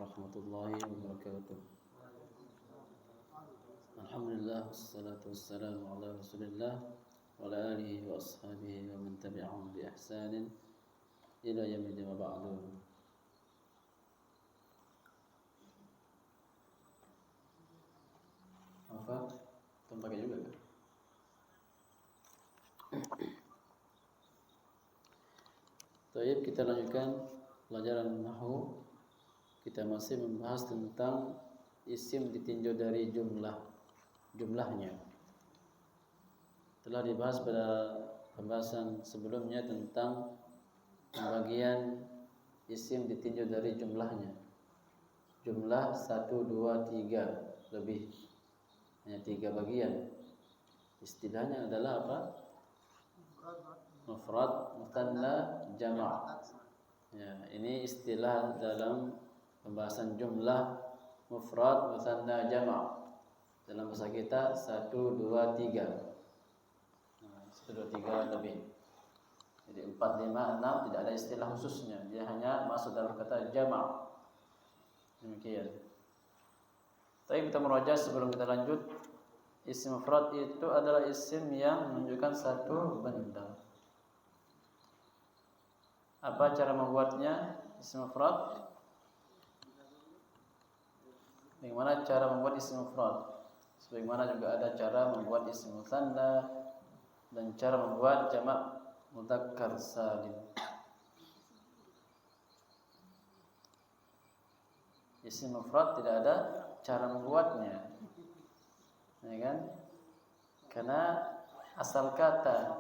warahmatullahi wabarakatuh. Alhamdulillah wassalatu wassalamu ala Rasulillah wa ala alihi wa ashabihi wa man tabi'ahum bi ihsanin ila yaumil wa ba'du. Apa? Pakai juga kan? Baik, kita lanjutkan pelajaran nahwu. Kita masih membahas tentang isim ditinjau dari jumlahnya. Telah dibahas pada pembahasan sebelumnya tentang pembagian isim ditinjau dari jumlahnya. Jumlah 1, 2, 3 lebih. Hanya 3 bagian. Istilahnya adalah apa? Mufrad, mutsanna, jama'. Ya, ini istilah dalam pembahasan jumlah mufrad, mutsanna, jama'. Dalam bahasa kita 1, 2, 3. 1, 2, 3 lebih. Jadi 4, 5, 6 tidak ada istilah khususnya. Dia hanya masuk dalam kata jama'. Demikian. Tapi kita merujuk sebelum kita lanjut. Isim mufrad itu adalah isim yang menunjukkan satu benda. Apa cara membuatnya? Isim mufrad. Bagaimana cara membuat isim mufrad? Sebagaimana juga ada cara membuat isim mutsanna dan cara membuat jamak mudzakkar salim. Isim mufrad tidak ada cara membuatnya. Ya kan? Karena asal kata,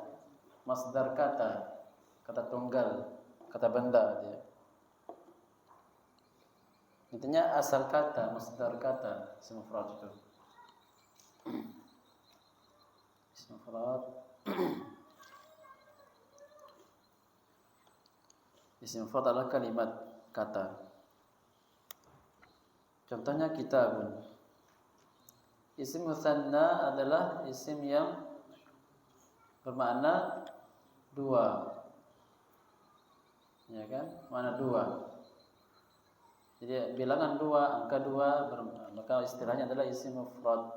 masdar kata tunggal, kata benda dia. Intinya asal kata, masdar kata isim mufrad itu. Isim mufrad. Isim mufrad adalah kalimat kata. Contohnya kitabun. Isim mutsanna adalah isim yang bermakna dua. Ya kan? Makna dua. Jadi bilangan 2, angka 2, maka istilahnya adalah isim mufrad.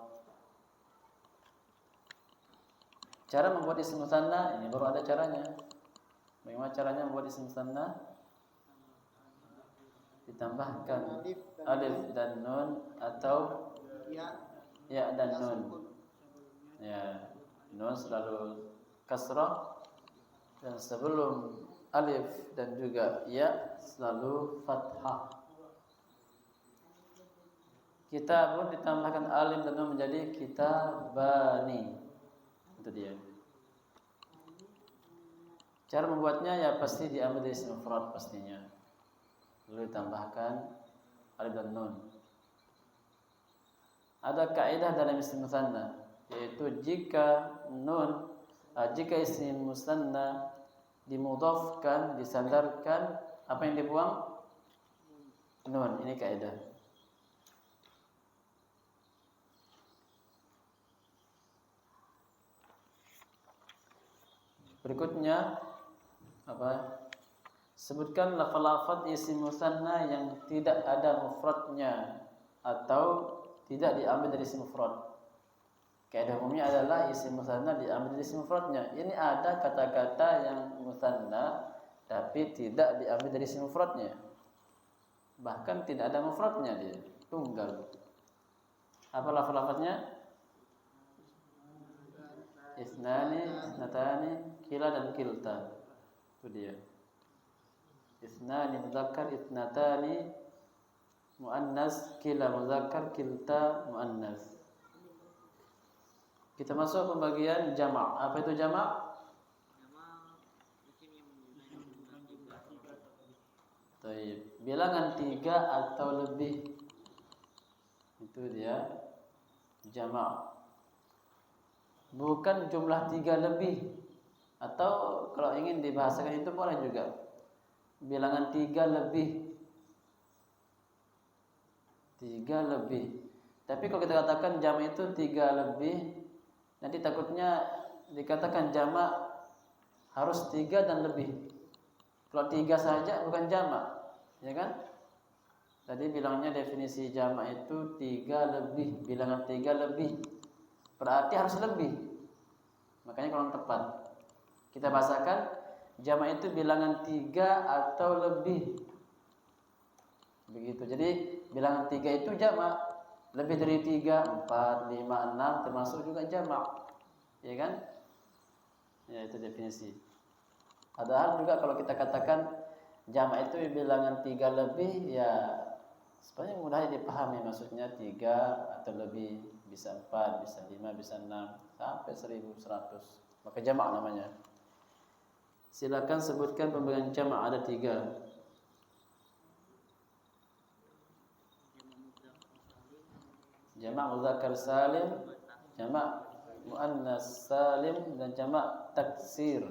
Cara membuat isim mutsanna ini baru ada caranya. Bagaimana caranya membuat isim mutsanna? Ditambahkan alif dan nun atau ya dan nun. Ya, nun selalu kasrah dan sebelum alif dan juga ya selalu fathah. Kitabun ditambahkan alif dan nun menjadi kitabani. Itu dia. Cara membuatnya ya pasti diambil dari isim mufrad pastinya. Lalu ditambahkan alif dan nun. Ada kaidah dalam isim mutsanna, yaitu jika isim mutsanna dimudhafkan, disandarkan, apa yang dibuang? Nun. Ini kaidah. Berikutnya apa? Sebutkan lafaz-lafaz isim mutsanna yang tidak ada mufradnya atau tidak diambil dari isim mufrad. Kaidah umumnya adalah isim mutsanna diambil dari isim mufradnya. Ini ada kata-kata yang mutsanna tapi tidak diambil dari isim mufradnya. Bahkan tidak ada mufradnya dia, tunggal. Apa lafaz-lafaznya? Isnani, isnatani, kila dan kilta. Itu dia. Isnani mudzakkar, isnatani muannas, kila mudzakkar, kilta muannas. Kita masuk pembagian jamak. Apa itu jamak? Baik, bilangan 3 atau lebih. Itu dia jamak. Bukan jumlah 3 lebih. Atau kalau ingin dibahasakan itu boleh juga. Bilangan 3 lebih. 3 lebih. Tapi kalau kita katakan jamak itu 3 lebih, nanti takutnya dikatakan jamak harus 3 dan lebih. Kalau 3 saja bukan jamak, ya kan? Tadi bilangnya definisi jamak itu 3 lebih, bilangan 3 lebih. Berarti harus lebih. Makanya kurang tepat. Kita bahasakan jamak itu bilangan 3 atau lebih. Begitu. Jadi bilangan 3 itu jamak. Lebih dari 3, 4, 5, 6 termasuk juga jamak. Ya kan? Ya, itu definisi. Padahal juga kalau kita katakan jamak itu bilangan 3 lebih, ya sebenarnya mudah dipahami, maksudnya 3 atau lebih, bisa 4, bisa 5, bisa 6 sampai 1100. Maka jamak namanya. Silakan sebutkan pembagian jamak, ada 3. Jamak muzakkar salim, jamak muannas salim, dan jamak taksir.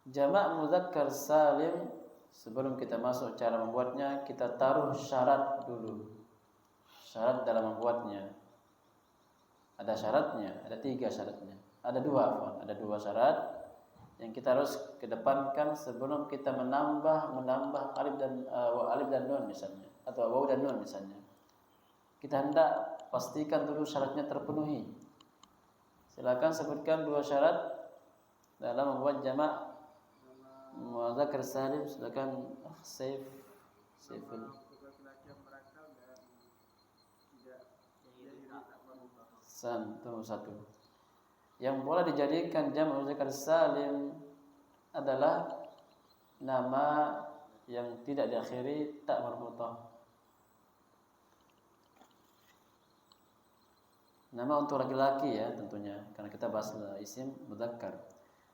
Jamak muzakkar salim, sebelum kita masuk cara membuatnya, kita taruh syarat dulu. Syarat dalam membuatnya. Ada syaratnya, ada 3 syaratnya. Ada 2 syarat yang kita harus kedepankan sebelum kita menambah alif dan nun misalnya, atau waw dan nun misalnya. Kita hendak pastikan dulu syaratnya terpenuhi. Silakan sebutkan 2 syarat dalam membuat jamak muzakkar salim. Silakan Saiful. Satu. Yang boleh dijadikan jamak muzakkar salim adalah nama yang tidak diakhiri ta marbutah. Nama untuk laki-laki ya tentunya, karena kita bahas isim mudzakkar.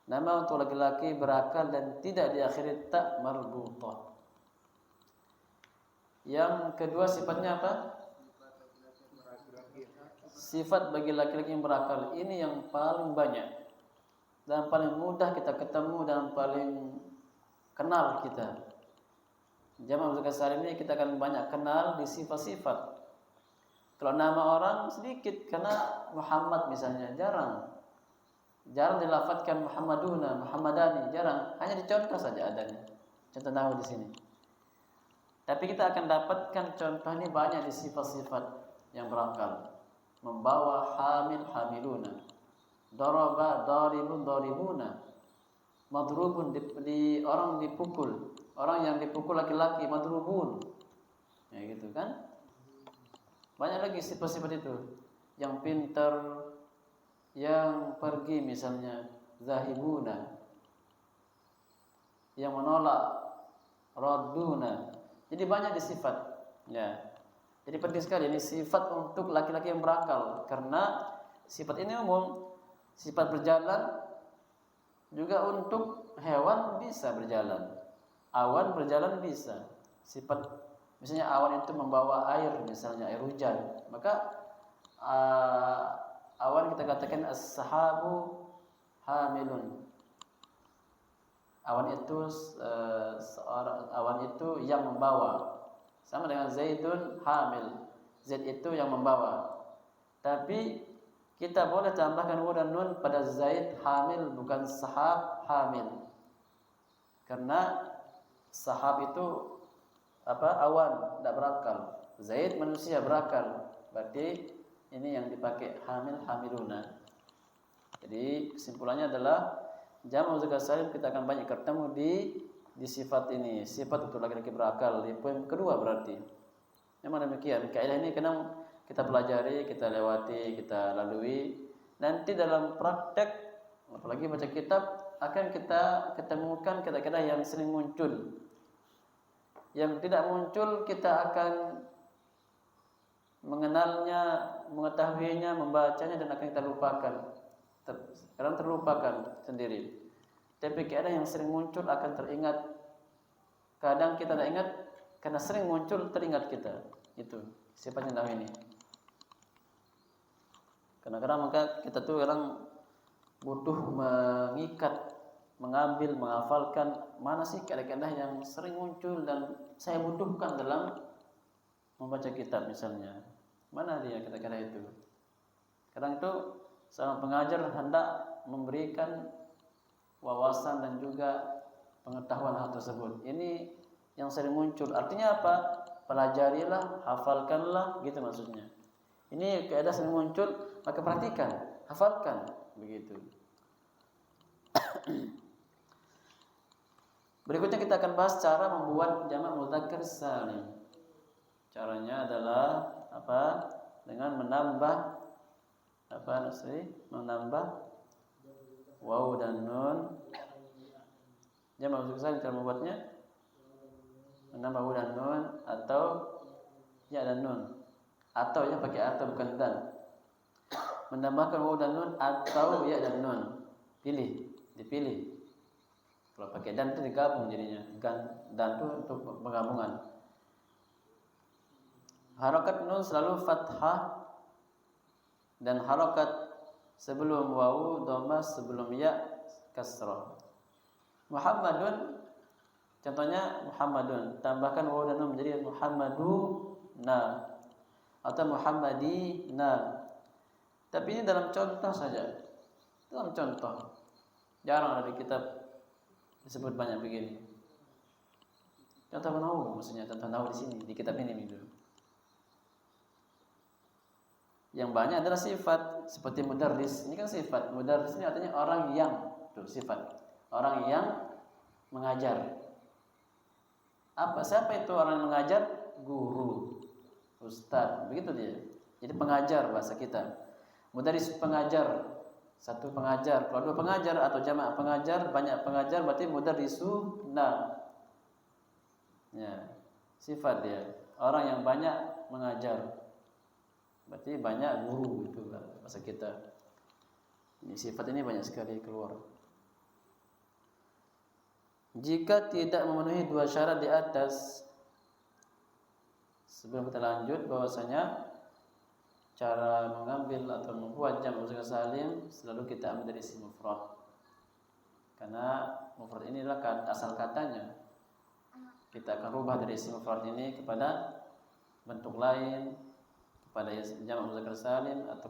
Nama untuk laki-laki berakal dan tidak diakhiri ta marbutah. Yang kedua sifatnya apa? Sifat bagi laki-laki yang berakal ini yang paling banyak dan paling mudah kita ketemu dan paling kenal kita. Jamak muzakkar salim ini kita akan banyak kenal di sifat-sifat. Kalau nama orang sedikit, karena Muhammad misalnya jarang dilafadzkan Muhammaduna, Muhammadani, jarang, hanya dicontoh saja adanya. Contoh nahwu di sini. Tapi kita akan dapatkan contoh ini banyak di sifat-sifat yang berakal. Membawa hamil, hamiluna. Daraba, daribun, daribuna. Madrubun, di orang dipukul. Orang yang dipukul laki-laki, madrubun. Ya gitu kan? Banyak lagi sifat-sifat itu. Yang pintar, yang pergi misalnya, zahibuna. Yang menolak, radduna. Jadi banyak di sifat. Ya. Jadi penting sekali ini sifat untuk laki-laki yang berakal, karena sifat ini umum. Sifat berjalan juga untuk hewan bisa berjalan. Awan berjalan bisa. Sifat misalnya awan itu membawa air, misalnya air hujan, maka awan kita katakan as-sahabu hamilun. Awan itu yang membawa. Sama dengan Zaidun hamil. Zaid itu yang membawa. Tapi kita boleh tambahkan waw dan nun pada Zaid hamil, bukan sahab hamil. Karena sahab itu awan, tidak berakal. Zaid manusia berakal. Berarti ini yang dipakai hamil, hamiluna. Jadi kesimpulannya adalah jamak muzakkar salim kita akan banyak ketemu di sifat ini, sifat untuk laki-laki berakal. Di poin kedua berarti. Memang demikian. Kaidah ini kadang kita pelajari, kita lewati, kita lalui. Nanti dalam praktek, apalagi baca kitab, akan kita ketemukan kata-kata yang sering muncul. Yang tidak muncul kita akan mengenalnya, mengetahuinya, membacanya, dan akan kita lupakan. Kadang terlupakan sendiri. Tapi keadaan yang sering muncul akan teringat. Kadang kita tidak ingat karena sering muncul, teringat kita. Itu sifatnya dalam ini. Kadang-kadang maka kita tuh kadang butuh mengikat, mengambil, menghafalkan mana sih kata-kata yang sering muncul dan saya butuhkan dalam membaca kitab misalnya. Mana dia kata-kata itu? Kadang itu seorang pengajar hendak memberikan wawasan dan juga pengetahuan hal tersebut. Ini yang sering muncul. Artinya apa? Pelajarilah, hafalkanlah, gitu maksudnya. Ini kaidah sering muncul, maka perhatikan, hafalkan, begitu. Berikutnya kita akan bahas cara membuat jamak mudzakkar salim. Caranya adalah apa? Dengan menambah apa nasi? Menambah waw dan nun. Jamak mudzakkar salim cara membuatnya menambah waw dan nun atau ya dan nun. Atau ya pakai atau bukan dan. Menambahkan waw dan nun atau ya dan nun. Dipilih. Kalau pakai dan itu digabung jadinya. Dan itu untuk penggabungan. Harakat nun selalu fathah dan harakat sebelum wawu dhammah, sebelum ya kasrah. Muhammadun, contohnya Muhammadun, tambahkan wawu dan nun menjadi Muhammaduna atau Muhammadina. Tapi ini dalam contoh saja. Dalam contoh. Jarang ada di kitab disebut banyak begini. Contoh nahwu maksudnya, contoh nahwu di sini di kitab ini dulu. Yang banyak adalah sifat seperti mudarris. Ini kan sifat. Mudarris ini artinya orang yang, tuh sifat. Orang yang mengajar. Siapa itu orang yang mengajar? Guru, ustaz, begitu dia. Jadi pengajar bahasa kita. Mudarris pengajar, satu pengajar. Kalau dua pengajar atau jamak pengajar, banyak pengajar berarti mudarrisuna. Ya, sifat dia. Orang yang banyak mengajar. Berarti banyak guru itu bahasa kita. Ini sifat ini banyak sekali keluar. Jika tidak memenuhi dua syarat di atas, sebelum kita lanjut bahwasanya cara mengambil atau membuat jamak mudzakkar salim selalu kita ambil dari isim mufrad. Karena mufrad ini adalah asal katanya. Kita akan rubah dari isim mufrad ini kepada bentuk lain, kepada jamak mudzakkar salim atau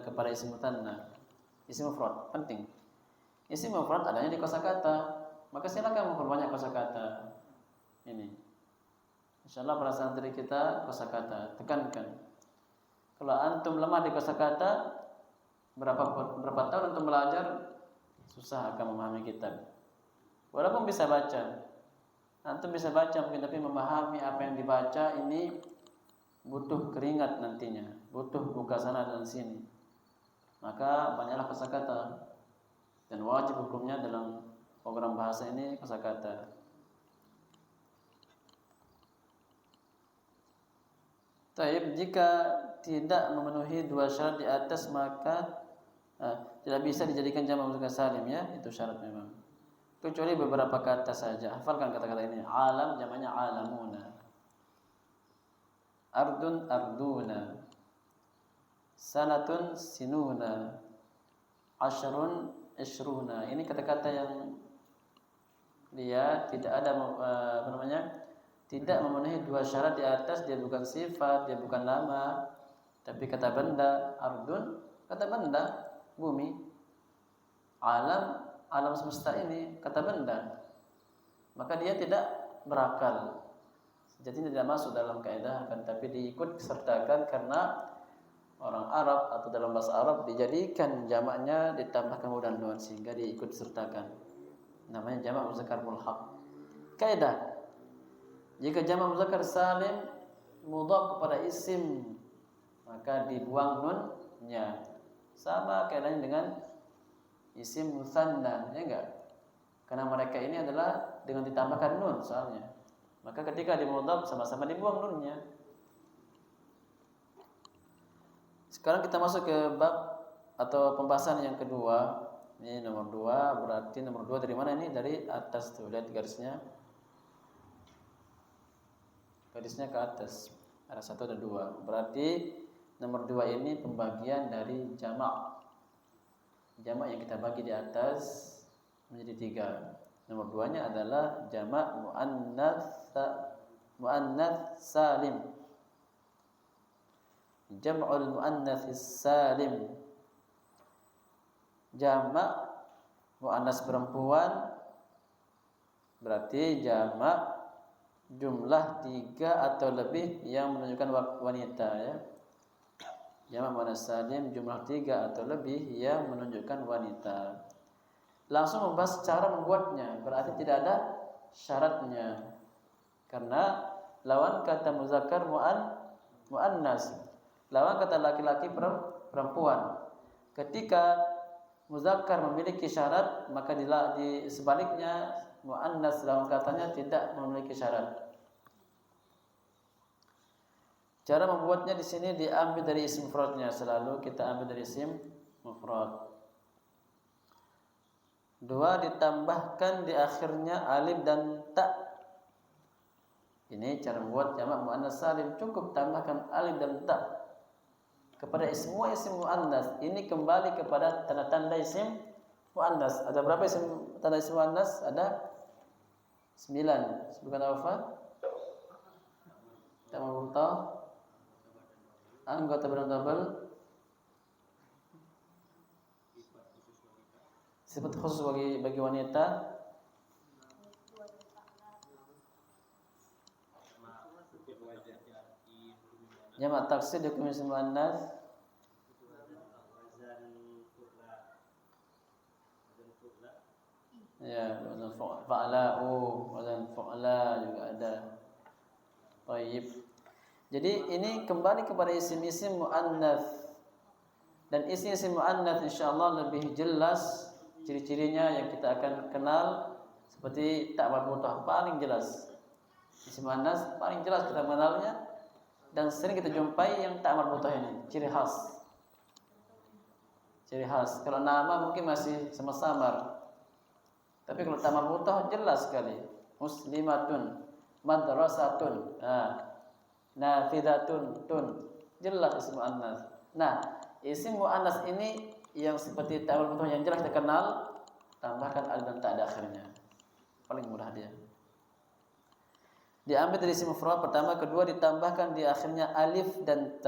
kepada isim mutsanna. Isim mufrad penting. Isim mufrad adanya di kosakata, maka silakan memperbanyak kosakata. Ini. Insyaallah para santri kita kosakata, tekankan. Kalau antum lemah di kosakata, berapa tahun antum belajar susah akan memahami kitab. Walaupun bisa baca. Antum bisa baca mungkin tapi memahami apa yang dibaca ini butuh keringat nantinya, butuh buka sana dan sini. Maka banyaklah kosakata dan wajib hukumnya dalam program bahasa ini kosakata. Taib, jika tidak memenuhi dua syarat di atas maka tidak bisa dijadikan jamak mudzakkar salim ya, itu syarat memang. Kecuali beberapa kata saja. Hafalkan kata-kata ini. Alam jamaknya alamuna. Ardun arduna, sanatun sinuna, ashrun ishruna. Ini kata-kata yang dia tidak ada tidak memenuhi dua syarat di atas. Dia bukan sifat, dia bukan nama, tapi kata benda. Ardun kata benda, bumi. Alam semesta ini kata benda. Maka dia tidak berakal. Jadi tidak masuk dalam kaidah, akan tapi diikut sertakan karena orang Arab atau dalam bahasa Arab dijadikan jamaknya ditambahkan waw dan nun sehingga diikut sertakan. Namanya jamak mudzakkar mulhaq. Kaidah. Jika jamak mudzakkar salim mudhaf kepada isim maka dibuang nunnya. Sama kaidahnya dengan isim mutsanna, ya enggak? Karena mereka ini adalah dengan ditambahkan nun soalnya. Maka ketika dimudhaf sama-sama dibuang nunnya. Sekarang kita masuk ke bab atau pembahasan yang kedua. Ini nomor 2, berarti nomor 2 dari mana ini? Dari atas tuh, lihat garisnya. Garisnya ke atas. Ada 1 dan 2. Berarti nomor 2 ini pembagian dari jamak. Jamak yang kita bagi di atas menjadi 3. Nomor 2-nya adalah jamak muannats salim. Jam'ul muannats salim. Jamak muannats perempuan Berarti jamak jumlah 3 atau lebih yang menunjukkan wanita ya. Jamak muannas salim jumlah 3 atau lebih yang menunjukkan wanita. Langsung membahas cara membuatnya, berarti tidak ada syaratnya. Karena lawan kata muzakkar muannas, lawan kata laki-laki perempuan. Ketika muzakkar memiliki syarat, maka di sebaliknya muannas lawan katanya tidak memiliki syarat. Cara membuatnya di sini diambil dari isim mufradnya, selalu kita ambil dari isim mufrad. 2 ditambahkan di akhirnya alif dan ta. Ini cara membuat jamak muannas salim, cukup tambahkan alif dan ta kepada semua isim muannas. Ini kembali kepada tanda-tanda isim muannas. Ada berapa isim tanda isim muannas? Ada 9. Sebutkan apa? Tak mubtah, anggota berantabel, sifat khusus bagi wanita, jamak taksir hukum isim muannas, ya, wazan fa'la'u, wazan fa'la juga ada. Baik. Jadi ini kembali kepada isim-isim muannats. Dan isim-isim muannats insyaallah lebih jelas ciri-cirinya yang kita akan kenal seperti ta marbutah paling jelas. Isim muannats paling jelas kita mengenalnya dan sering kita jumpai yang ta marbutah ini, ciri khas. Ciri khas. Kalau nama mungkin masih sama-samar. Tapi kalau ta marbutah jelas sekali. Muslimatun, madrasatun. Nafidatun tun, jelas isim muannas. Nah, isim muannas ini yang seperti ta'ul mutawal yang jelas kita kenal, tambahkan alif dan ta di akhirnya. Paling mudah dia. Diambil dari isim mufrad pertama, kedua ditambahkan di akhirnya alif dan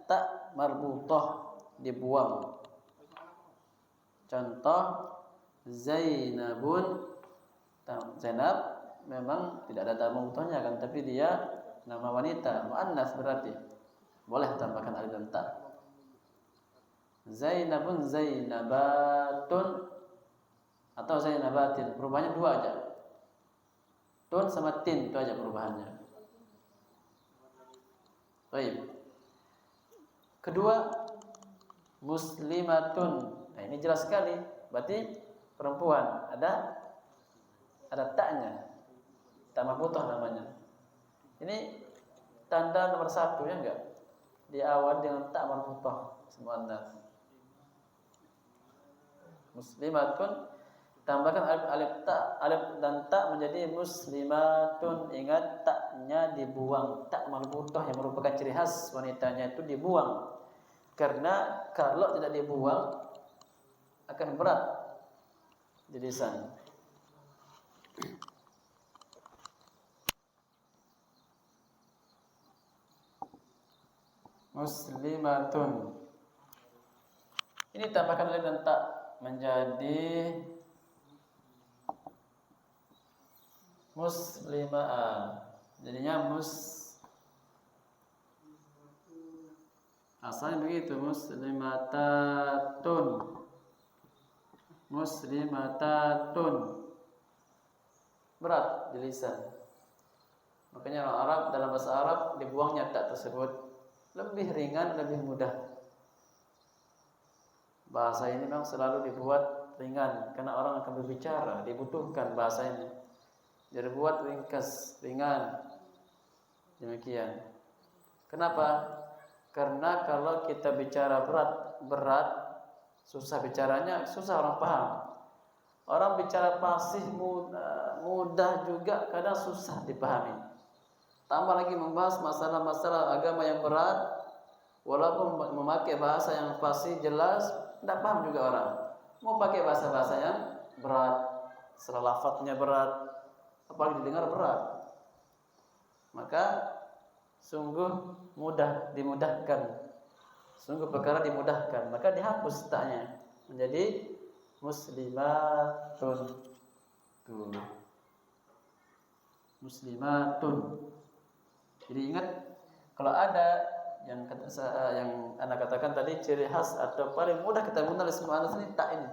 ta marbutah dibuang. Contoh Zainabun. Zainab memang tidak ada ta marbutahnya kan, tapi dia nama wanita, muannas berarti boleh tambahkan alif dan ta. Zainabun, Zainabatun atau Zainabatin, perubahannya 2 aja. Tun sama tin itu aja perubahannya. Baik. Kedua muslimatun. Nah, ini jelas sekali, berarti perempuan, ada taknya. Ta marbutah namanya. Ini tanda nomor 1 ya enggak? Diawali dengan ta marbutah muannas. Muslimatun tambahkan alif dan ta menjadi muslimatun. Ingat taknya dibuang. Ta marbutah yang merupakan ciri khas wanitanya itu dibuang. Karena kalau tidak dibuang akan berat di lisan. Muslimatun. Ini tambahkan alif dan ta menjadi muslimah. Jadinya asalnya begitu, muslimatatun. Muslimatatun. Berat di lisan. Makanya orang Arab, dalam bahasa Arab dibuangnya ta tersebut lebih ringan, lebih mudah. Bahasa ini memang selalu dibuat ringan karena orang akan berbicara, dibutuhkan bahasa ini. Jadi buat ringkas, ringan. Demikian. Kenapa? Karena kalau kita bicara berat, susah bicaranya, susah orang paham. Orang bicara fasih mudah juga kadang susah dipahami. Tambah lagi membahas masalah-masalah agama yang berat, walaupun memakai bahasa yang fasih jelas, tidak paham juga orang. Mau pakai bahasa-bahasa yang berat, setelah lafadznya berat, apalagi didengar berat. Maka sungguh dimudahkan. Sungguh perkara dimudahkan, maka dihapus taknya menjadi muslimatun. Tuh. Muslimatun. Jadi ingat kalau ada yang anak katakan tadi ciri khas atau paling mudah kita mengenal isim muannas ini tak ini,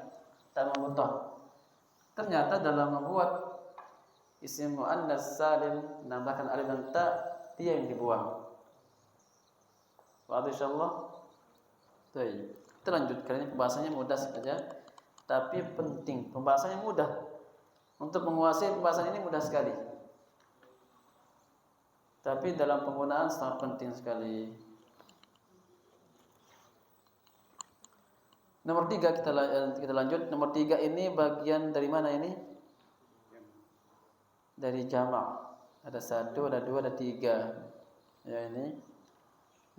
tak memutah. Ternyata dalam membuat isim muannas salim menambahkan alif dan ta dia yang dibuang. Waduh insyaallah. Baik. Kita lanjutkan, ini pembahasannya mudah saja tapi penting. Pembahasannya mudah. Untuk menguasai pembahasan ini mudah sekali. Tapi dalam penggunaan sangat penting sekali. Nomor 3 kita lanjut. Nomor 3 ini bagian dari mana ini? Dari jamak. Ada 1, ada 2, ada 3. Ya ini.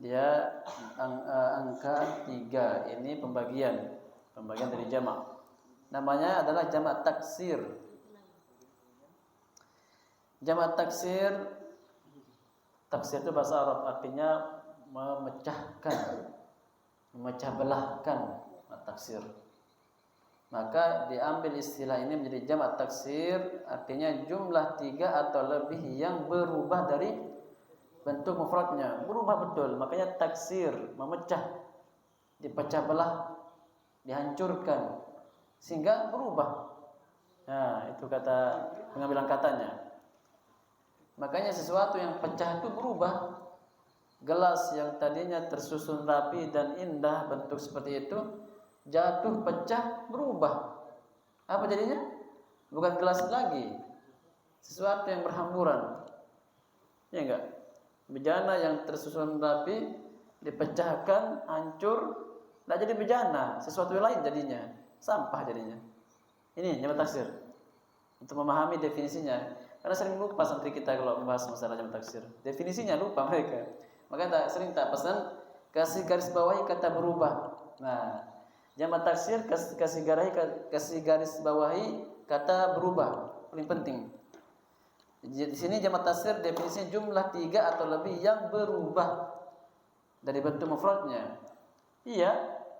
Dia angka 3. Ini pembagian dari jamak. Namanya adalah jamak taksir. Jamak taksir itu bahasa Arab, artinya memecahkan, memecah belahkan. Taksir. Maka diambil istilah ini menjadi jamak taksir, artinya jumlah 3 atau lebih yang berubah dari bentuk mufradnya, berubah betul. Makanya taksir, memecah, dipecah belah, dihancurkan sehingga berubah. Nah, itu kata pengambilan katanya. Makanya sesuatu yang pecah itu berubah. Gelas yang tadinya tersusun rapi dan indah bentuk seperti itu, jatuh pecah berubah. Apa jadinya? Bukan gelas lagi, sesuatu yang berhamburan. Ya enggak? Bejana yang tersusun rapi dipecahkan, hancur, enggak jadi bejana, sesuatu yang lain jadinya, sampah jadinya. Ini jamak taksir. Untuk memahami definisinya, karena sering lupa santri kita kalau membahas masalah jamak taksir. Definisinya lupa mereka. Makanya sering tak pesan kasih garis bawahi kata berubah. Nah, jamak taksir kasih garis bawahi kata berubah, paling penting. Di sini jamak taksir definisinya jumlah 3 atau lebih yang berubah dari bentuk mufradnya. Iya,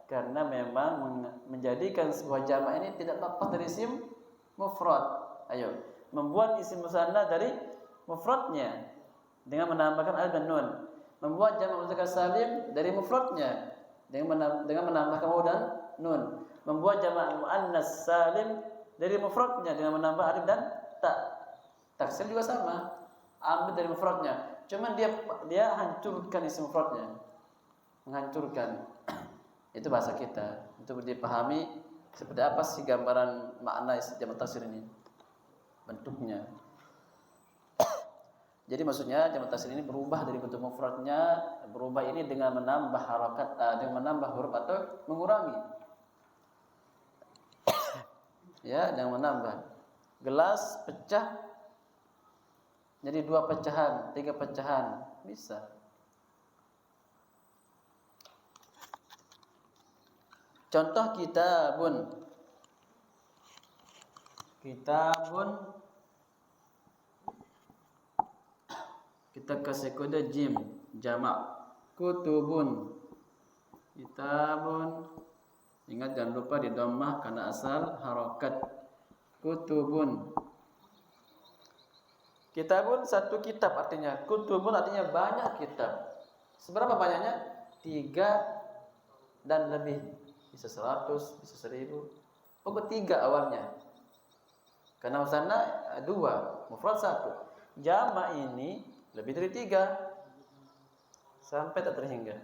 karena memang menjadikan sebuah jamak ini tidak lepas dari isim mufrad. Ayo, membuat isim musanna dari mufradnya dengan menambahkan alif dan nun. Membuat jamak mudzakkar salim dari mufradnya dengan menambahkan waw dan nun. Membuat jamak muannas salim dari mufradnya dengan menambah alif dan ta. Taksir juga sama, ambil dari mufradnya. Cuman dia hancurkan isim mufradnya. Menghancurkan. Itu bahasa kita. Untuk dipahami seperti apa sih gambaran makna jamak taksir ini. Bentuknya. Jadi maksudnya jamak taksir ini berubah dari bentuk mufradnya, berubah ini dengan menambah harakat, dengan menambah huruf atau mengurangi. Ya, dengan menambah. Gelas pecah jadi 2 pecahan, 3 pecahan, bisa. Contoh kitabun. Kita kasih kode jim, jamak. Kutubun. Kitabun. Ingat jangan lupa di dhammah karena asal harakat. Kutubun. Kitabun satu kitab artinya. Kutubun artinya banyak kitab. Seberapa banyaknya? 3 dan lebih. Bisa 100, bisa 1000. Pokok 3 awalnya. Karena musanna 2, mufrad 1. Jamak ini lebih dari 3 sampai tak terhingga.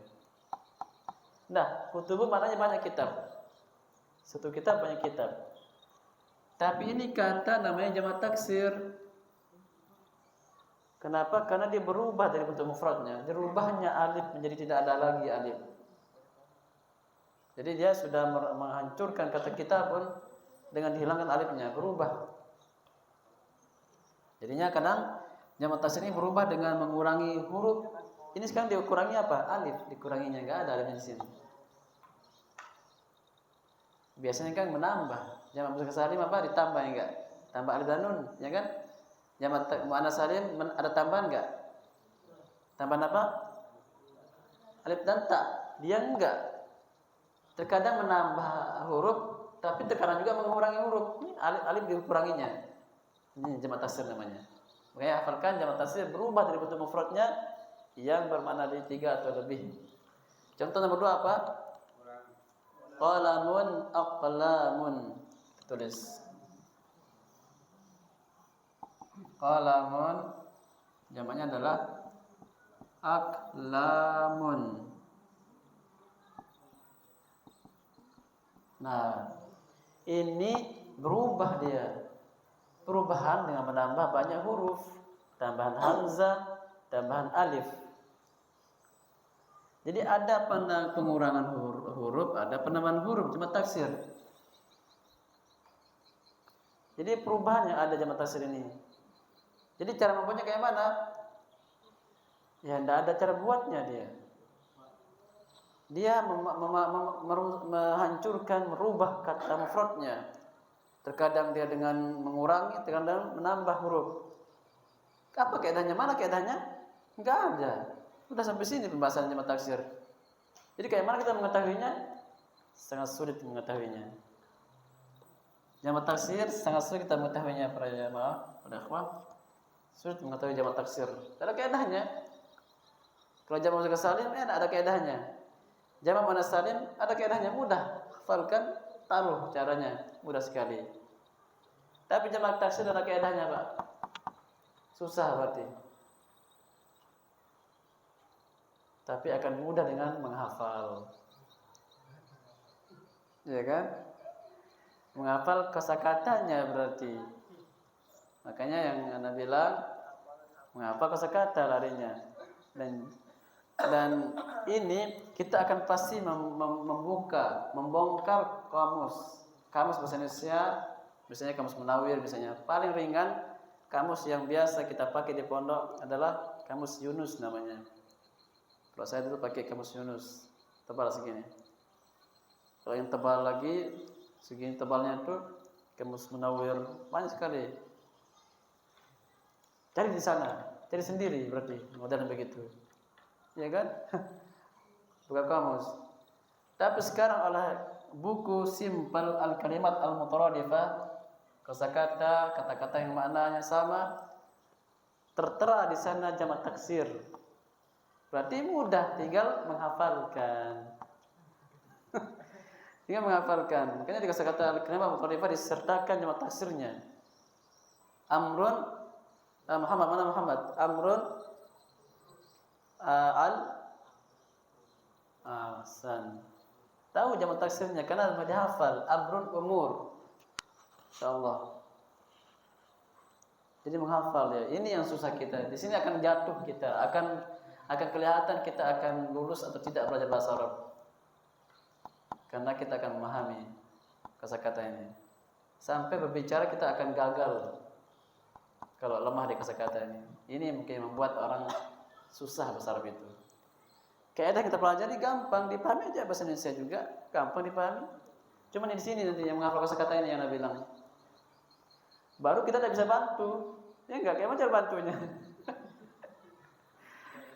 Nah, kutubun maknanya banyak kitab. Satu kitab banyak kitab. Tapi ini kata namanya jamak taksir. Kenapa? Karena dia berubah dari bentuk mufradnya. Dirubahnya alif menjadi tidak ada lagi alif. Jadi dia sudah menghancurkan kata kitabun dengan dihilangkan alifnya, berubah. Jadinya kadang jamak taksir ini berubah dengan mengurangi huruf. Ini sekarang dikurangi apa? Alif, dikuranginya, enggak ada alifnya di sini. Biasanya kan menambah. Jamak mudzakkar salim apa? Ditambah enggak? Tambah alif dan nun, ya kan? Jamak muannas salim ada tambahan enggak? Tambahan apa? Alif dan ta. Dia enggak. Terkadang menambah huruf, tapi terkadang juga mengurangi huruf. Ini alif dikuranginya. Ini jamak taksir namanya. Makanya hafalkan jamak taksir berubah dari bentuk mufradnya yang bermakna dari 3 atau lebih. Contoh nomor 2 apa? Qalamun aqlamun. Tulis. Qalamun jamaknya adalah aqlamun. Nah, ini berubah dia. Perubahan dengan menambah banyak huruf, tambahan hamzah, tambahan alif. Jadi ada pengurangan huruf, ada penambahan huruf jamak taksir. Jadi perubahan yang ada jamak taksir ini. Jadi cara membuatnya kayak mana? Ya tidak ada cara buatnya dia. Dia menghancurkan, merubah kata mufradnya. Terkadang dia dengan mengurangi, terkadang menambah huruf. Apa kaidahnya? Mana kaidahnya? Enggak ada. Sudah sampai sini pembahasan jamak taksir. Jadi kayak mana kita mengetahuinya? Sangat sulit mengetahuinya. Jamak taksir sangat sulit kita mengetahuinya para jamaah, para ikhwah. Sulit mengetahui jamak taksir. Ada kaidahnya. Kalau jamak muzakkar salim ada kaidahnya. Jamak muannas salim ada kaidahnya, mudah. Hafalkan, taruh caranya, mudah sekali. Tapi jamak taksir ada kaidahnya, Pak. Susah berarti. Tapi akan mudah dengan menghafal. Ya kan? Menghafal kosakatanya berarti. Makanya yang Anda bilang menghafal kosakata larinya. Dan ini kita akan pasti membongkar kamus bahasa Indonesia, misalnya kamus Munawir, misalnya paling ringan kamus yang biasa kita pakai di pondok adalah kamus Yunus namanya. Kalau saya dulu pakai kamus Yunus, tebal segini. Kalau yang tebal lagi, segini tebalnya itu kamus Munawir, banyak sekali. Cari di sana, cari sendiri berarti modern begitu. Ya kan? Bukan kamus. Tapi sekarang oleh buku Simpel Al-Kalimat Al-Mutaradifah, kosakata, kata-kata yang maknanya sama, tertera di sana jamak taksir. Berarti mudah, tinggal menghafalkan. Tinggal menghafalkan. Makanya di kosakata Al-Kalimat Al-Mutaradifah disertakan jamak taksirnya. Amrun Muhammad, mana Muhammad? Amrun Ahsan. Tahu jamak taksirnya karena sudah dihafal. Amrun umur. Insyaallah. Jadi menghafal ya. Ini yang susah kita. Di sini akan jatuh kita, akan kelihatan kita akan lulus atau tidak belajar bahasa Arab. Karena kita akan memahami kosakata ini. Sampai berbicara kita akan gagal kalau lemah di kosakata ini. Ini mungkin membuat orang susah bahasa Arab itu. Kaidah kita pelajari gampang dipahami aja, bahasa Indonesia juga gampang dipahami. Cuma di sini nanti yang menghafal kosakata ini yang Anda bilang. Baru kita tidak bisa bantu. Ya enggak, kayak macam bantunya.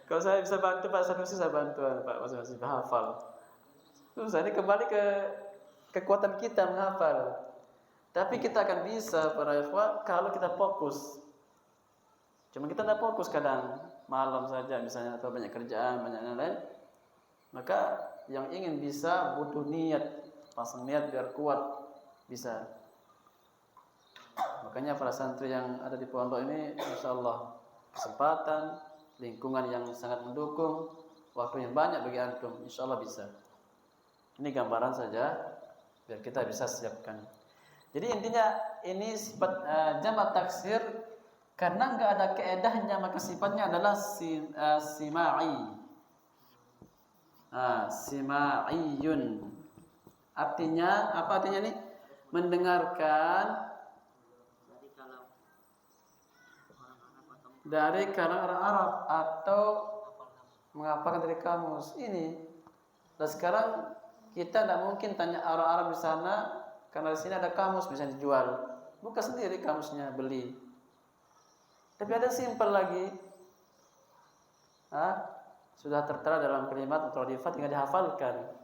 Kalau saya bisa bantu Pak Sanusi, saya bantu Pak Sanusi hafal. Susah, ini kembali ke kekuatan kita menghafal. Tapi kita akan bisa para ikhwah kalau kita fokus. Cuma kita tidak fokus kadang malam saja misalnya atau banyak kerjaan, banyak lain. Maka yang ingin bisa butuh niat, pasang niat biar kuat bisa. Makanya para santri yang ada di pondok ini, insyaallah kesempatan, lingkungan yang sangat mendukung, waktu yang banyak bagi antum, insyaallah bisa. Ini gambaran saja biar kita bisa siapkan. Jadi intinya ini sifat jamak taksir karena enggak ada kaedahnya, maka sifatnya adalah simai. Simaiyun. Artinya apa artinya nih? Mendengarkan dari kalangan orang Arab atau menghafalkan dari kamus ini. Dan sekarang kita tidak mungkin tanya orang Arab di sana karena di sini ada kamus bisa dijual. Buka sendiri kamusnya, beli. Tapi ada simpel lagi. Sudah tertera dalam kalimat mutaradifah, tinggal dihafalkan.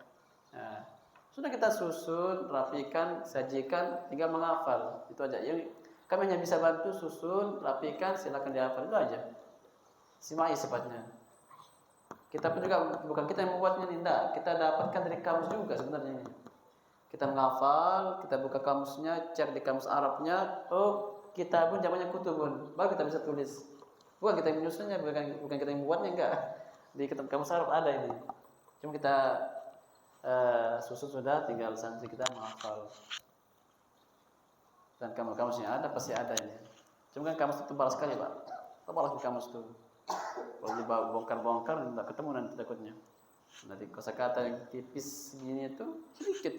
Sudah kita susun, rapikan, sajikan, tinggal menghafal. Itu aja. Yang Kami hanya bisa bantu susun, rapikan, silakan dihafal, itu aja. Simai sifatnya. Kita pun juga bukan kita yang membuatnya, tidak. Kita dapatkan dari kamus juga sebenarnya ini. Kita menghafal, kita buka kamusnya, cek di kamus Arabnya. Oh, kita pun zamannya kutubun, baru kita bisa tulis. Bukan kita yang menyusunnya, bukan kita yang membuatnya, enggak. Di kitab kamus Arab ada ini. Cuma kita susun sudah, tinggal santri kita menghafal. Dan kamus yang ada pasti ada ini. Cuma kan kamus itu tebal sekali, Pak. Tebal kamus itu. Kalau dibongkar-bongkar tidak ketemu nanti takutnya. Nanti kosakata yang tipis gini itu sedikit.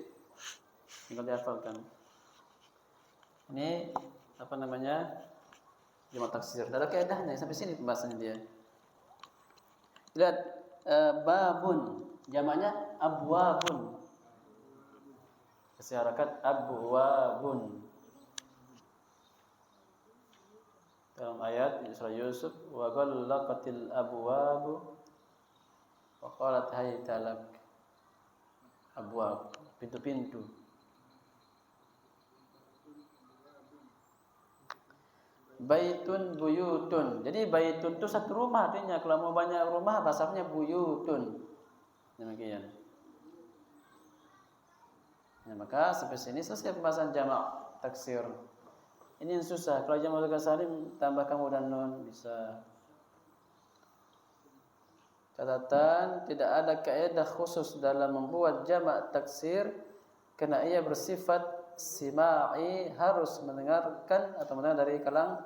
Tinggal dihafalkan. Ini apa namanya? Jamak taksir. Tidak ada kaidahnya sampai sini pembahasannya dia. Lihat babun, jamaknya abwabun. Kasih harakat abwabun. Dalam ayat di surah Yusuf, wa ghallaqatil abwabu wa qalat hayta lak. Abwab, pintu-pintu. Baitun buyutun. Jadi baitun itu satu rumah artinya. Kalau mau banyak rumah bahasanya buyutun. Demikian. Ya, maka sampai sini selesai pembahasan jamak taksir. Ini yang susah. Kalau jamak mudzakkar salim tambah kamu dan nun bisa. Catatan, tidak ada kaidah khusus dalam membuat jamak taksir karena ia bersifat simai, harus mendengarkan atau mendengar dari kalam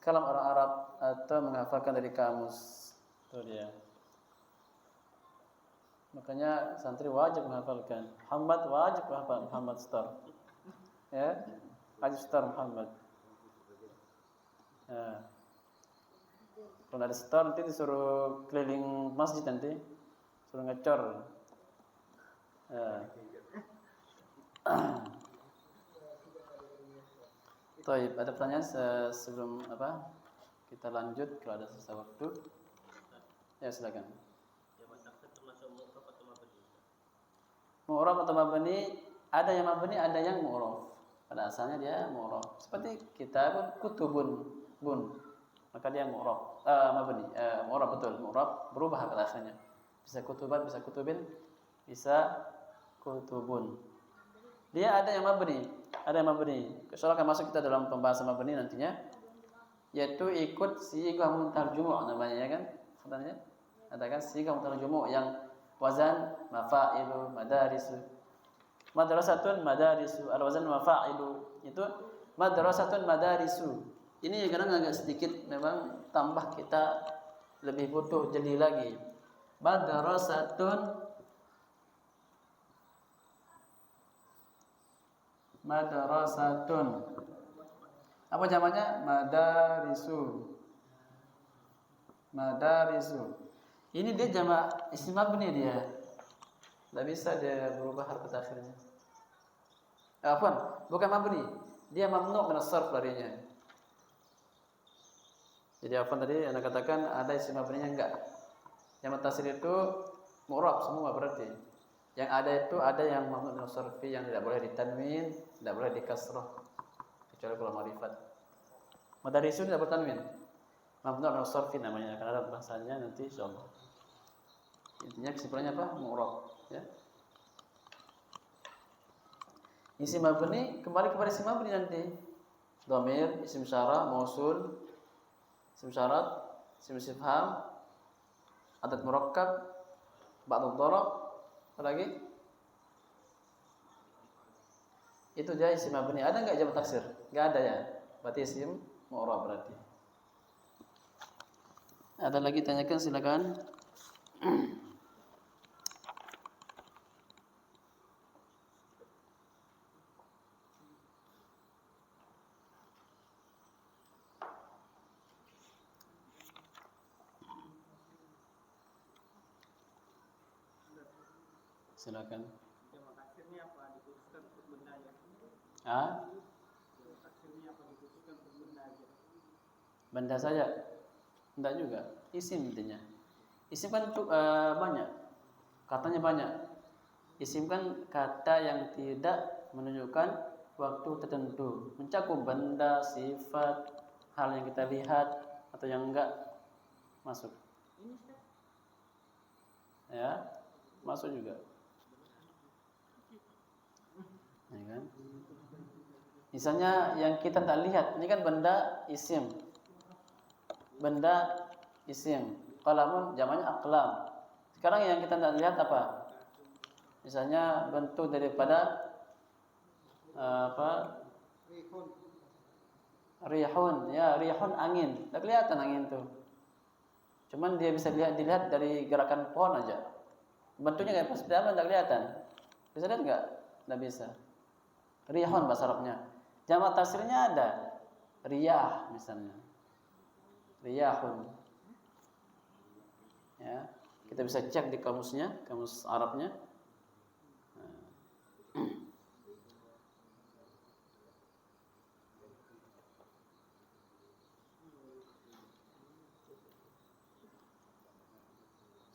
orang Arab atau menghafalkan dari kamus. Itu dia. Makanya santri wajib menghafalkan. Muhammad wajib menghafal Muhammad Star. Ya. Wajib Star Muhammad. Ya. Kalau ada star nanti disuruh keliling masjid nanti. Suruh ngecor. Ya. Baik, ada pertanyaan sebelum apa? Kita lanjut kalau ada sisa waktu. Ya, silakan. Jamak taksir termasuk mu'rab atau mabni? Mu'rab atau mabni, ada yang mabni, ada yang mu'rab. Pada asalnya dia mu'rab. Seperti kitabun kutubun bun. Maka dia mu'rab. Mabni, mu'rab betul, mu'rab berubah pada asalnya. Bisa kutuban, bisa kutubin, bisa kutubun. Dia ada yang mabni, ada yang mabni. Soalnya akan masuk kita dalam pembahasan mabni nantinya, yaitu ikut sighah muntaha jumu' namanya, ya kan? Sebenarnya ada kan sighah muntaha jumu' yang wazan mafa'ilu madarisu. Madrasatun madarisu, al-wazan mafa'ilu. Itu madrasatun madarisu. Ini kadang agak sedikit memang tambah kita lebih butuh jeli lagi. Madrasatun. Apa jamaknya? Madarisu. Ini dia jamak isim mabni dia. Tidak bisa dia berubah harkat akhirnya. Bukan mabni. Dia mamnu' min as-sarf larinya. Jadi tadi Anda katakan ada isim mabninya enggak. Jamak taksir itu mu'rab semua berarti. Yang ada itu ada yang mamnu' min as-sarfi yang tidak boleh ditanwin, tidak boleh dikasrah. Kecuali kalau ma'rifat. Madarisun tidak bertanwin. Mamnu' min as-sarfi namanya, akan ada bahasanya nanti insyaallah. Intinya kesimpulannya apa? Mu'rab, ya. Isim mabni kembali kepada isim mabni nanti. Dhamir, isim syarah, mausul, isim syarat, isim istifham, adat murakkab, ba'd dharab, apa lagi? Itu dia isim mabni. Ada enggak jamak taksir? Enggak ada ya. Berarti isim mu'rab berarti. Ada lagi tanyakan silakan. Silakan. Jamak taksirnya apa dikhususkan untuk benda aja? Jamak taksirnya apa dikhususkan untuk benda aja? Benda saja? Enggak juga. Isim intinya. Isim kan banyak. Katanya banyak. Isim kan kata yang tidak menunjukkan waktu tertentu, mencakup benda, sifat, hal yang kita lihat atau yang enggak, masuk. Ya, masuk juga. Ya kan? Misalnya yang kita tak lihat, ini kan benda isim. Benda isim. Qalamun jamaknya aqlam. Sekarang yang kita tak lihat apa? Misalnya bentuk daripada apa? Rihun, ya rihun angin. Tak kelihatan angin tuh. Cuman dia bisa dilihat dari gerakan pohon aja. Bentuknya kayak pas dalam tak kelihatan. Bisa lihat enggak? Enggak bisa. Rihun bahasa Arabnya. Jamak taksirnya ada. Riyah misalnya. Riyahun. Ya, kita bisa cek di kamusnya, kamus Arabnya.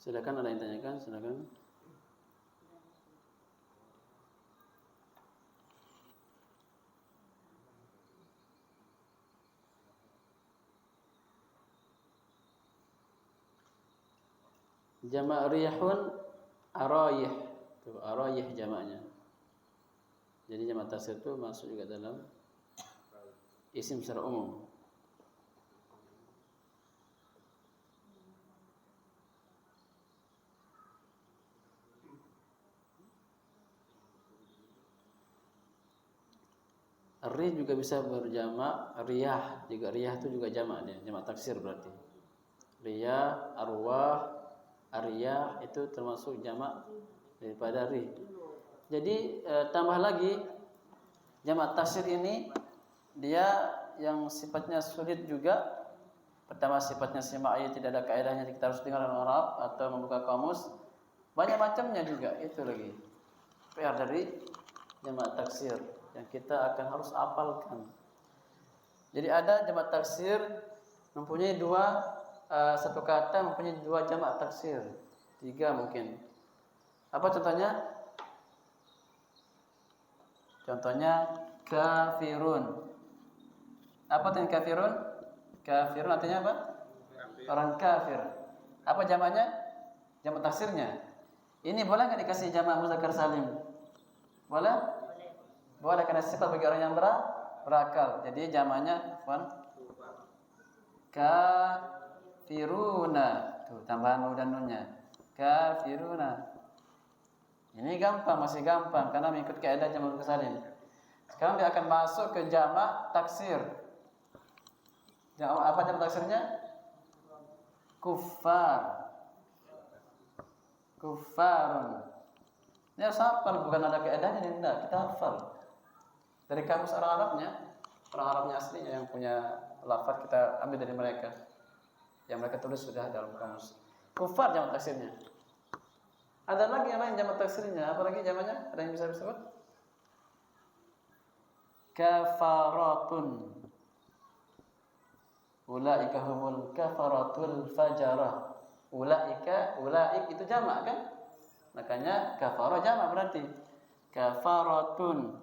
Silakan, ada yang tanyakan, silakan. Jamak rihun arayih. Tuh, arayih jamaknya. Jadi jamak taksir itu masuk juga dalam isim secara umum. Rih juga bisa berjamak riyah, juga riyah itu juga jamak dia, jamak taksir berarti. Riyah, arwah, ariyah itu termasuk jamak daripada rih. Jadi tambah lagi jamak taksir ini dia yang sifatnya sulit juga. Pertama sifatnya sima'i, tidak ada kaidahnya, kita harus dengar orang Arab atau membuka kamus. Banyak macamnya juga itu lagi. PR dari jamak taksir yang kita akan harus apalkan. Jadi ada jamak taksir mempunyai satu kata mempunyai dua jamak taksir, 3 mungkin. Apa contohnya? Contohnya kafirun. Apa artinya kafirun? Kafirun artinya apa? Orang kafir. Apa jamaknya? Jamak taksirnya. Ini boleh nggak dikasih jamak muzakkar salim? Boleh? Boleh, karena sifat bagi orang yang berakal. Jadi jamaknya kafiruna. Tuh, tambahan nu dan nunnya. Kafiruna. Ini gampang, masih gampang karena mengikut kaidah jamak muzakkar salim. Sekarang dia akan masuk ke jamak taksir. Apa jamak taksirnya? Kuffar. Kuffarun. Ini harus hafal, bukan ada kaidahnya, tidak, kita hafal. Dari kamus orang Arabnya aslinya yang punya lafaz kita ambil dari mereka. Yang mereka tulis sudah dalam kamus. Kuffar jamak taksirnya. Ada lagi yang lain jamak taksirnya, apa lagi jamaknya? Ada yang bisa disebut? Kafaratun. Ulaika humul kafaratul fajarah. Ulaik itu jamak kan? Makanya kafarah jamak berarti. Kafaratun.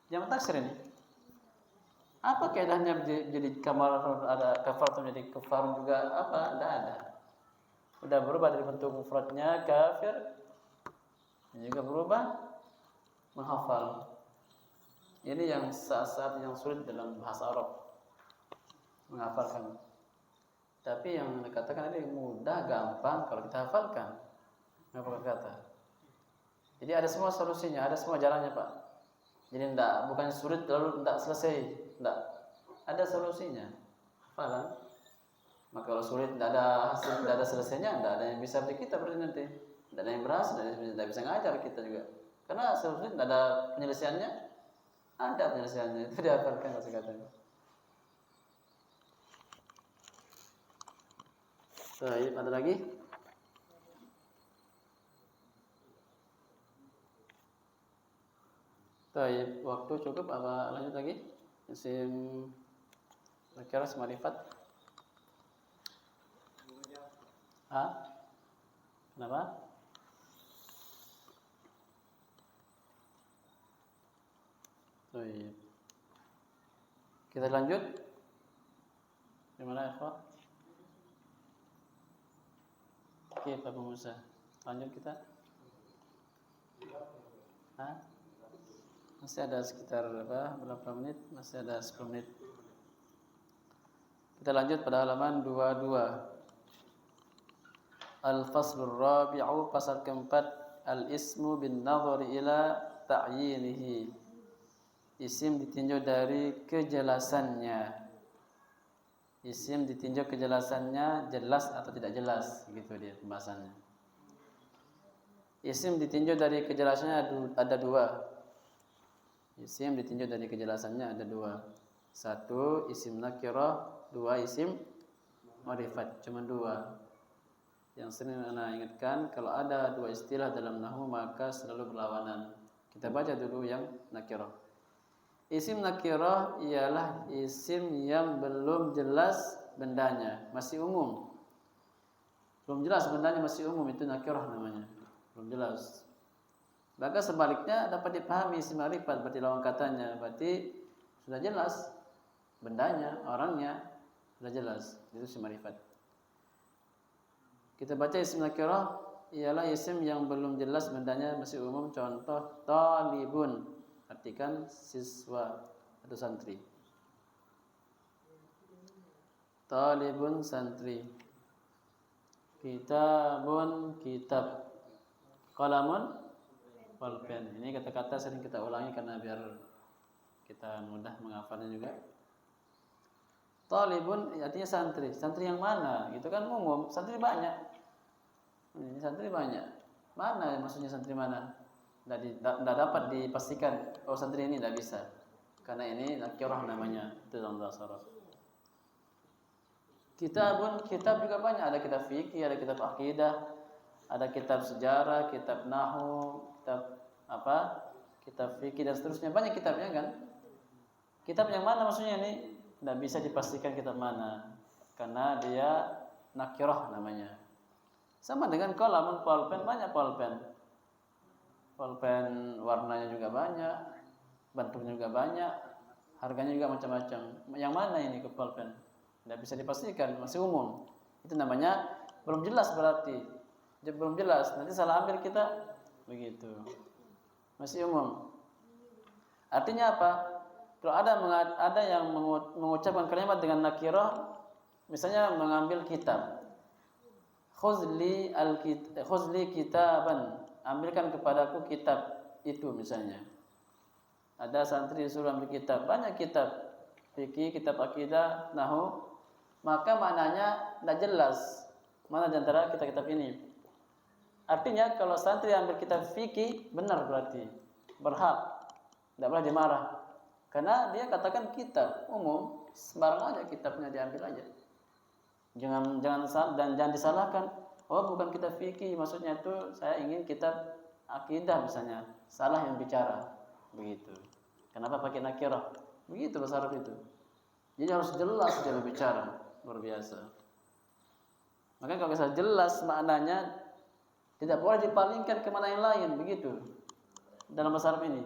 Jamak taksir ini. Apa kaidahnya jadi kafaratun jadi kafarun juga apa? Tidak ada. Sudah berubah dari bentuk mufradnya kafir. Ini juga berubah menghafal. Ini yang saat-saat yang sulit dalam bahasa Arab. Menghafalkan. Tapi yang dikatakan ini mudah, gampang kalau kita hafalkan. Apa kata? Jadi ada semua solusinya, ada semua jalannya, Pak. Jadi bukan sulit lalu tidak selesai, tidak. Ada solusinya. Hafalan. Maka kalau sulit tidak ada hasil, tidak ada selesainya, tidak ada yang bisa beri kita berarti nanti. Tidak ada yang berhasil, tidak bisa ngajar kita juga. Karena sulit tidak ada penyelesaiannya. Ada penyelesaiannya, itu dihafalkan masih katanya. Baik, ada lagi? Baik, waktu cukup apa lanjut lagi? Isim nakirah ma'rifat. Hah? Kenapa? Baik. Kita lanjut. Gimana, ikhwah? Oke, Pak Musa. Lanjut kita. Hah? Masih ada sekitar berapa menit? Masih ada 10 menit. Kita lanjut pada halaman 22. Al-faslur rabi'u, pasal keempat, al-ismu bin nadhari ila ta'yinihi. Isim ditinjau dari kejelasannya. Isim ditinjau kejelasannya, jelas atau tidak jelas, gitu dia pembahasannya. Isim ditinjau dari kejelasannya ada dua. Isim ditinjau dari kejelasannya ada dua. Satu isim nakirah, dua isim ma'rifat, cuma dua. Yang sering ana ingatkan, kalau ada dua istilah dalam nahwu maka selalu berlawanan. Kita baca dulu yang nakirah. Isim nakirah ialah isim yang belum jelas bendanya, masih umum. Belum jelas bendanya, masih umum, itu nakirah namanya. Belum jelas. Maka sebaliknya dapat dipahami isim ma'rifat, berarti lawan katanya, berarti sudah jelas bendanya, orangnya sudah jelas. Itu isim ma'rifat. Kita baca isim nakirah ialah isim yang belum jelas bendanya, masih umum. Contoh talibun, artikan siswa atau santri. Talibun, santri. Kitabun, kitab. Qalamun, pulpen. Ini kata-kata sering kita ulangi karena biar kita mudah menghafalnya juga. Talibun artinya santri. Santri yang mana? Itu kan umum. Santri banyak. Ini santri banyak. Mana maksudnya santri mana? Tidak dapat dipastikan. Oh, santri ini tidak bisa. Karena ini nakirah namanya. Itu dalam bahasa Arab. Kitabun, kitab juga banyak. Ada kitab fikih, ada kitab akidah, ada kitab sejarah, kitab nahwu, kitab kitab fikih dan seterusnya. Banyak kitabnya kan? Kitab yang mana maksudnya ini? Tidak bisa dipastikan kitab mana. Karena dia nakirah namanya. Sama dengan qalamun, pulpen, banyak pulpen. Pulpen warnanya juga banyak, bentuknya juga banyak, harganya juga macam-macam. Yang mana ini ke pulpen? Tidak bisa dipastikan, masih umum. Itu namanya belum jelas berarti. Belum jelas, nanti salah ambil kita. Begitu. Masih umum. Artinya apa? Kalau ada yang mengucapkan kalimat dengan nakirah, misalnya mengambil kitab. Khuzli kitaban, ambilkan kepadaku kitab itu misalnya. Ada santri disuruh ambil kitab, banyak kitab fikih, kitab akidah, nahwu, maka maknanya tidak jelas mana di antara kitab-kitab ini. Artinya kalau santri ambil kitab fikih, benar berarti berhak, tidak boleh dimarah. Karena dia katakan kitab umum, sembarang aja kitabnya diambil aja. Jangan disalahkan. Oh, bukan kitab fikih, maksudnya itu saya ingin kitab akidah misalnya. Salah yang bicara. Begitu. Kenapa pakai nakirah? Begitu bahasa Arab itu. Jadi harus jelas dia berbicara, luar biasa. Maka kalau bisa jelas maknanya, tidak boleh dipalingkan ke mana yang lain, begitu. Dalam bahasa Arab ini.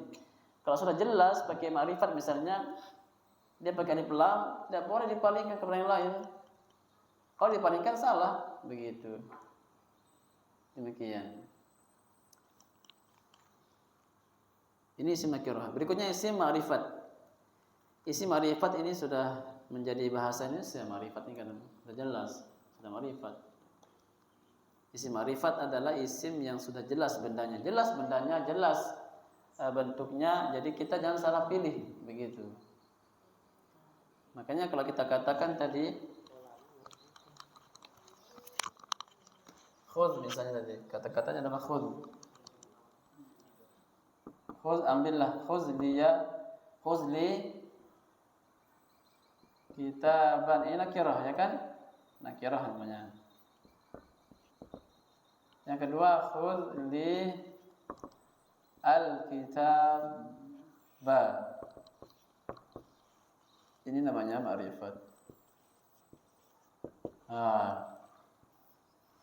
Kalau sudah jelas pakai ma'rifat misalnya, dia pakai alif lam, tidak boleh dipalingkan ke mana yang lain. Kalau dipalingkan salah, begitu. Demikian. Ini isim nakirah. Berikutnya isim ma'rifat. Isim ma'rifat ini sudah menjadi bahasanya isim ma'rifat ini kan sudah jelas, sudah ma'rifat. Isim ma'rifat adalah isim yang sudah jelas bendanya, jelas bentuknya. Jadi kita jangan salah pilih, begitu. Makanya kalau kita katakan tadi khudh misalnya tadi, kata-katanya nama khudh. Khudh, ambillah, khuzli kitaban. Ini nakirah ya kan? Nakirah namanya. Yang kedua khuzli al-kitaba. Ini namanya ma'rifat.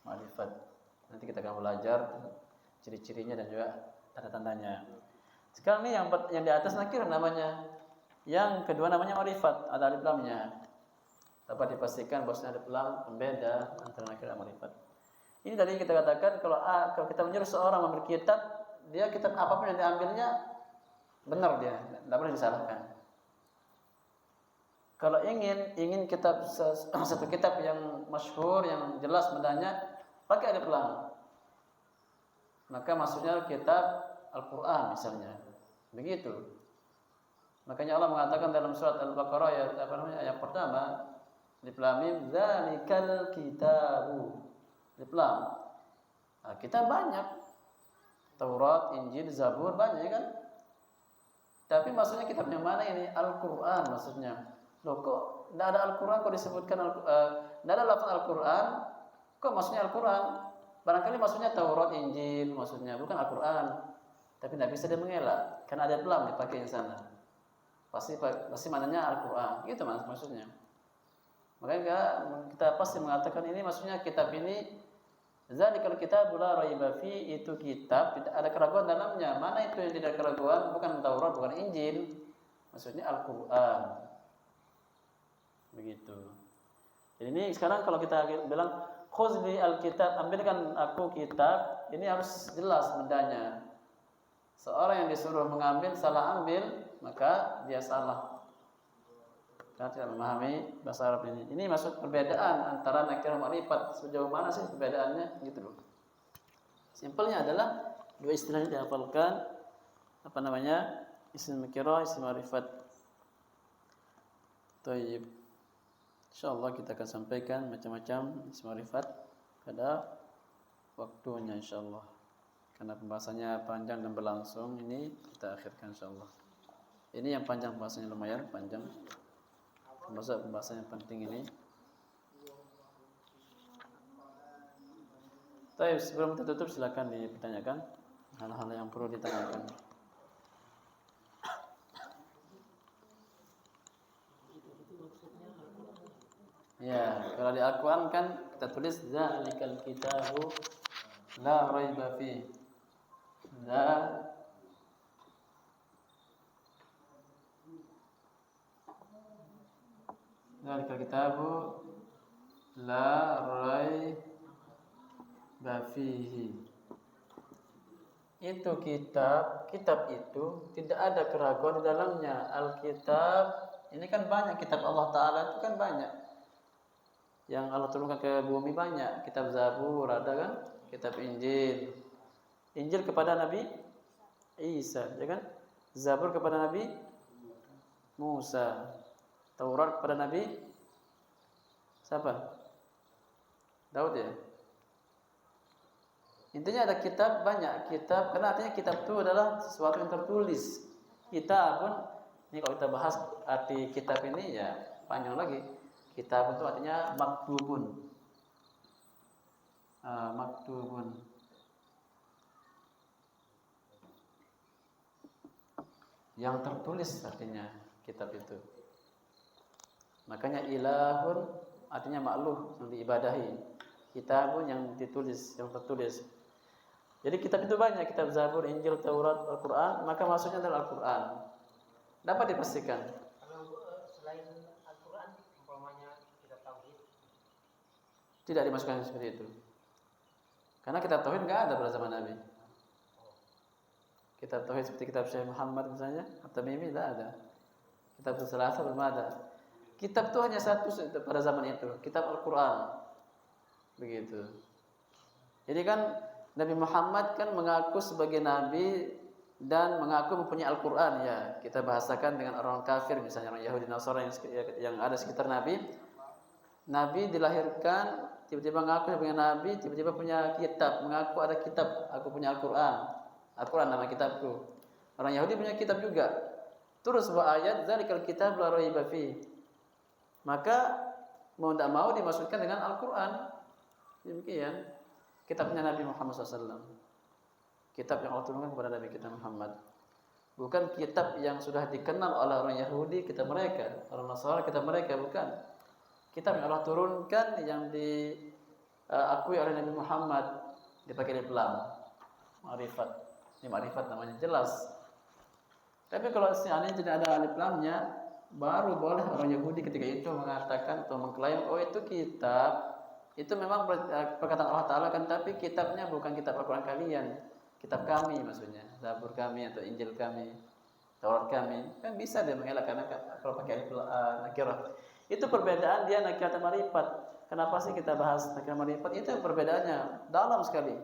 Ma'rifat. Nanti kita akan belajar ciri-cirinya dan juga tanda-tandanya. Sekarang ini yang di atas nakir namanya. Yang kedua namanya ma'rifat, ada alif lamnya. Dapat dipastikan bahwasanya ada lam pembeda antara nakir dan ma'rifat. Ini tadi kita katakan kalau kita menyuruh seorang memberi kitab, dia kitab apapun yang diambilnya benar dia, tidak boleh disalahkan. Kalau ingin kitab satu kitab yang masyhur, yang jelas bendanya, pakai alif lam. Maka maksudnya kitab Al-Qur'an misalnya. Begitu. Makanya Allah mengatakan dalam surat Al-Baqarah ayat pertama, alif lam mim dzalikal kitabu. Alif lam. Nah, kitab banyak. Taurat, Injil, Zabur banyak kan? Tapi maksudnya kitab yang mana ini? Al-Qur'an maksudnya. Loh kok tidak ada Al-Qur'an kok disebutkan tidak ada lafaz Al-Qur'an? Kok maksudnya Al-Qur'an? Barangkali maksudnya Taurat, Injil maksudnya, bukan Al-Qur'an. Tapi tidak bisa dia mengelak karena ada lam dipakai di sana. Pasti maknanya Al-Qur'an. Gitu maksudnya. Makanya kita pasti mengatakan ini maksudnya kitab ini zalikal kitabul la raiba fi, itu kitab tidak ada keraguan dalamnya. Mana itu yang tidak ada keraguan? Bukan Taurat, bukan Injil. Maksudnya Al-Qur'an. Begitu. Jadi ini sekarang kalau kita bilang khudh li al-kitab, ambilkan aku kitab, ini harus jelas bendanya. Seorang yang disuruh mengambil salah ambil, maka dia salah. Karena tidak memahami bahasa Arab ini. Ini maksud perbedaan antara nakir dan ma'rifat. Sejauh mana sih perbedaannya? Gitu loh. Simpelnya adalah dua istilah yang dihafalkan. Apa namanya? Isim nakirah, isim ma'rifat. Tayyib. InsyaAllah kita akan sampaikan macam-macam isim ma'rifat pada waktunya insyaAllah. Karena pembahasannya panjang dan berlangsung, ini kita akhirkan insyaallah. Ini yang panjang pembahasannya, lumayan panjang. Pembahasan yang penting ini. Baik, sebelum kita tutup silakan dipertanyakan hal-hal yang perlu ditanyakan. Ya, kalau di Al-Quran kan kita tulis zalikal kitabu la raiba fi. Zalikal kitabu la raiba fihi. Itu kitab itu tidak ada keraguan di dalamnya. Alkitab ini kan banyak, kitab Allah Ta'ala itu kan banyak. Yang Allah turunkan ke bumi banyak. Kitab Zabur ada kan? Kitab Injil. Injil kepada Nabi Isa, ya kan? Zabur kepada Nabi Musa. Taurat kepada Nabi siapa? Daud ya? Intinya ada kitab, banyak kitab. Karena artinya kitab itu adalah sesuatu yang tertulis. Kitab pun, ini kalau kita bahas arti kitab ini ya panjang lagi. Kitab itu artinya maktubun. Maktubun. Yang tertulis artinya kitab itu. Makanya ilahun artinya makhluk yang diibadahi. Kitabun yang ditulis, yang tertulis. Jadi kitab itu banyak, kitab Zabur, Injil, Taurat, Al-Quran. Maka maksudnya adalah Al-Quran. Dapat dipastikan. Kalau selain Al-Quran, umpamanya kitab tauhid, tidak dimasukkan seperti itu. Karena kitab tauhid enggak ada pada zaman Nabi. Kitab tauhid seperti kitab Syekh Muhammad misalnya, At-Tamimi tidak ada. Kitab Salasah belum ada. Kitab itu hanya satu pada zaman itu, kitab Al-Quran. Begitu. Jadi kan Nabi Muhammad kan mengaku sebagai nabi dan mengaku mempunyai Al-Quran ya. Kita bahasakan dengan orang kafir misalnya orang Yahudi Nasrani yang ada sekitar Nabi. Nabi dilahirkan tiba-tiba mengaku sebagai nabi, tiba-tiba punya kitab, mengaku ada kitab, aku punya Al-Quran. Al-Quran nama kitabku. Orang Yahudi punya kitab juga. Terus sebuah ayat zalikal kitab la raiba fi. Maka mau tidak mau dimasukkan dengan Al-Quran. Demikian kitabnya Nabi Muhammad SAW. Kitab yang Allah turunkan kepada Nabi kita Muhammad. Bukan kitab yang sudah dikenal oleh orang Yahudi, kitab mereka. Orang Nasrani, kitab mereka, bukan. Kitab yang Allah turunkan yang diakui oleh Nabi Muhammad, dipakai alif lam. Ma'rifat. Ini ma'rifat namanya, jelas. Tapi kalau seandainya tidak ada alif lamnya, baru boleh orang Yahudi ketika itu mengatakan atau mengklaim, oh itu kitab, itu memang perkataan Allah Ta'ala kan, tapi kitabnya bukan kitab Al-Quran kalian, kitab kami maksudnya, Zabur kami atau Injil kami, Taurat kami. Kan bisa dia mengelak karena kalau pakai alif nakirah. Itu perbedaan dia nakirah dan marifat. Kenapa sih kita bahas nakirah marifat? Itu perbedaannya dalam sekali,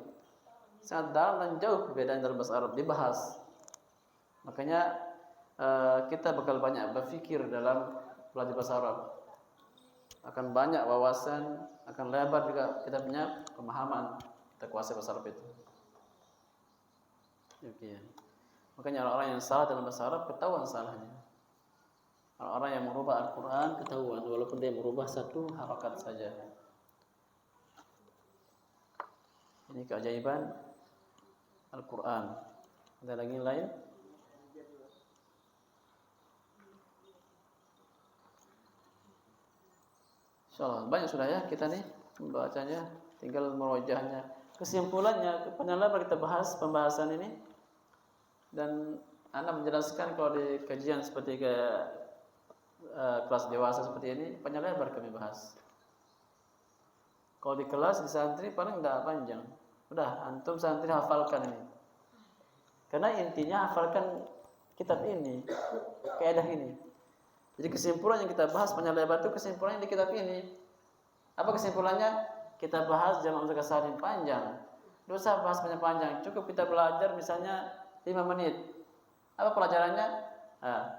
sangat dalam dan jauh perbedaan dalam bahasa Arab dibahas. Makanya kita bakal banyak berpikir dalam belajar bahasa Arab. Akan banyak wawasan, akan lebar juga kita punya pemahaman, kita kuasai bahasa Arab itu. Oke. Makanya orang-orang yang salah dalam bahasa Arab ketahuan salahnya. Orang-orang yang merubah Al-Quran ketahuan walaupun dia merubah satu harakat saja. Ini keajaiban Al-Quran. Ada lagi lain? Insyaallah banyak sudah ya kita nih membacanya, tinggal merojahnya. Kesimpulannya, panjang lebar kita bahas pembahasan ini, dan Anda menjelaskan kalau di kajian seperti kayak kelas dewasa seperti ini, panjang lebar kami bahas. Kalau di kelas di santri paling enggak panjang. Udah antum santri hafalkan ini. Karena intinya hafalkan kitab ini, kaidah ini. Jadi kesimpulan yang kita bahas panjang lebar itu kesimpulannya di kitab ini. Apa kesimpulannya? Kita bahas jamak muzakkar salim panjang. Tidak usah bahas panjang-panjang. Cukup kita belajar misalnya 5 menit. Apa pelajarannya?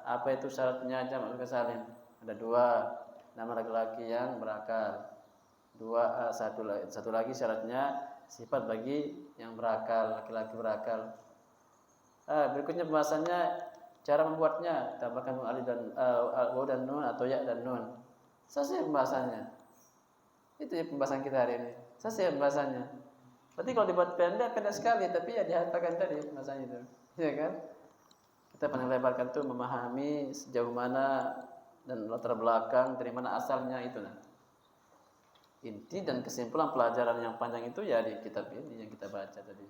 Apa itu syaratnya jamak muzakkar salim? Ada 2, nama laki-laki yang berakal. Satu lagi syaratnya sifat bagi yang berakal, laki-laki berakal. Berikutnya pembahasannya cara membuatnya, tambahkan alif dan waw dan nun atau ya dan nun. Selesai pembahasannya. Itu ya pembahasan kita hari ini. Selesai pembahasannya. Berarti kalau dibuat pendek sekali, tapi ya dihafalkan tadi pembahasannya itu. Ya kan? Kita pandang lebarkan tuh memahami sejauh mana dan latar belakang dari mana asalnya itu. Nah. Inti dan kesimpulan pelajaran yang panjang itu ya di kitab ini yang kita baca tadi.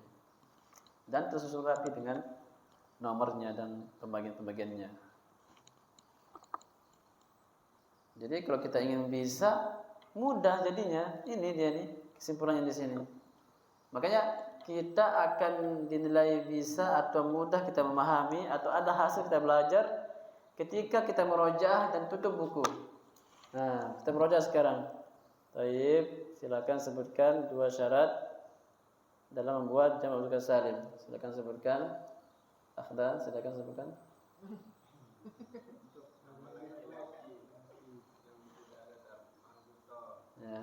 Dan tersusun rapi dengan nomornya dan pembagian-pembagiannya. Jadi kalau kita ingin bisa mudah jadinya, ini dia nih kesimpulannya di sini. Makanya kita akan dinilai bisa atau mudah kita memahami atau ada hasil kita belajar ketika kita merojaah dan tutup buku. Nah, kita merojaah sekarang. Baik, silakan sebutkan 2 syarat dalam membuat jamak muzakkar salim. Silakan sebutkan. Akhdan, silakan sebutkan. Ya.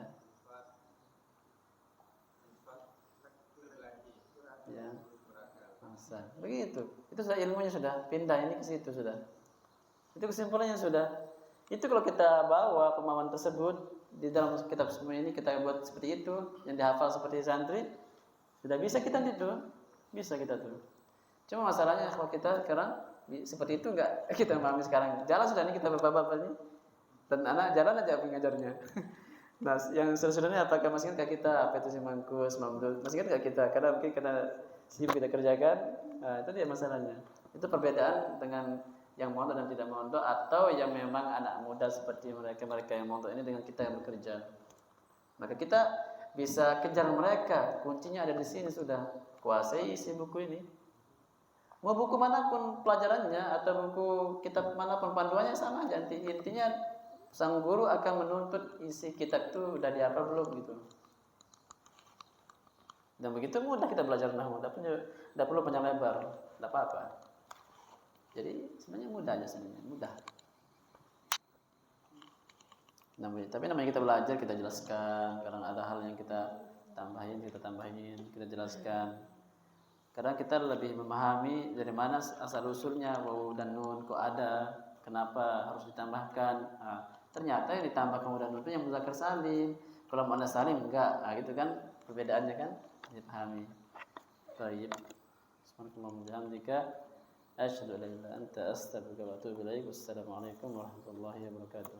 Ya. Masa. Begitu. Itu sudah ilmunya sudah. Pindah ini ke situ sudah. Itu kesimpulannya sudah. Itu kalau kita bawa pemahaman tersebut di dalam kitab semua ini kita buat seperti itu, yang dihafal seperti santri, sudah bisa kita itu. Bisa kita tuh. Cuma masalahnya kalau kita sekarang seperti itu enggak kita memahami sekarang. Jalan sudah ini kita berbab ini. Dan anak jalan aja pengajarnya. Nah, yang sebenarnya apakah masih ingat kita apa itu si Mangkus, Mamdud? Masih ingat kita? Karena mungkin karena sibuk kita kerjakan. Nah, itu dia masalahnya. Itu perbedaan dengan yang mondok dan tidak mondok, atau yang memang anak muda seperti mereka yang mondok ini dengan kita yang bekerja. Maka kita bisa kejar mereka. Kuncinya ada di sini sudah. Kuasai isi buku ini. Mau buku manapun pelajarannya atau buku kitab manapun panduannya sama aja. Intinya sang guru akan menuntut isi kitab itu udah dihafal belum gitu. Dan begitu mudah kita belajar nahwu, tidak perlu panjang lebar, tidak apa-apa. Jadi sebenarnya mudahnya mudah. Tapi namanya kita belajar, kita jelaskan. Kadang ada hal yang kita tambahin, kita jelaskan. Kadang kita lebih memahami dari mana asal usulnya waw dan nun kok ada, kenapa harus ditambahkan. Ternyata yang ditambahkan waw dan nun itu yang muzakkar salim. Kalau muannas salim enggak, gitu kan perbedaannya kan dipahami. Baik. Subhanallah bihamdika asyhadu an la ilaha illa anta astaghfiruka wa atubu ilaik. Wassalamualaikum warahmatullahi wabarakatuh.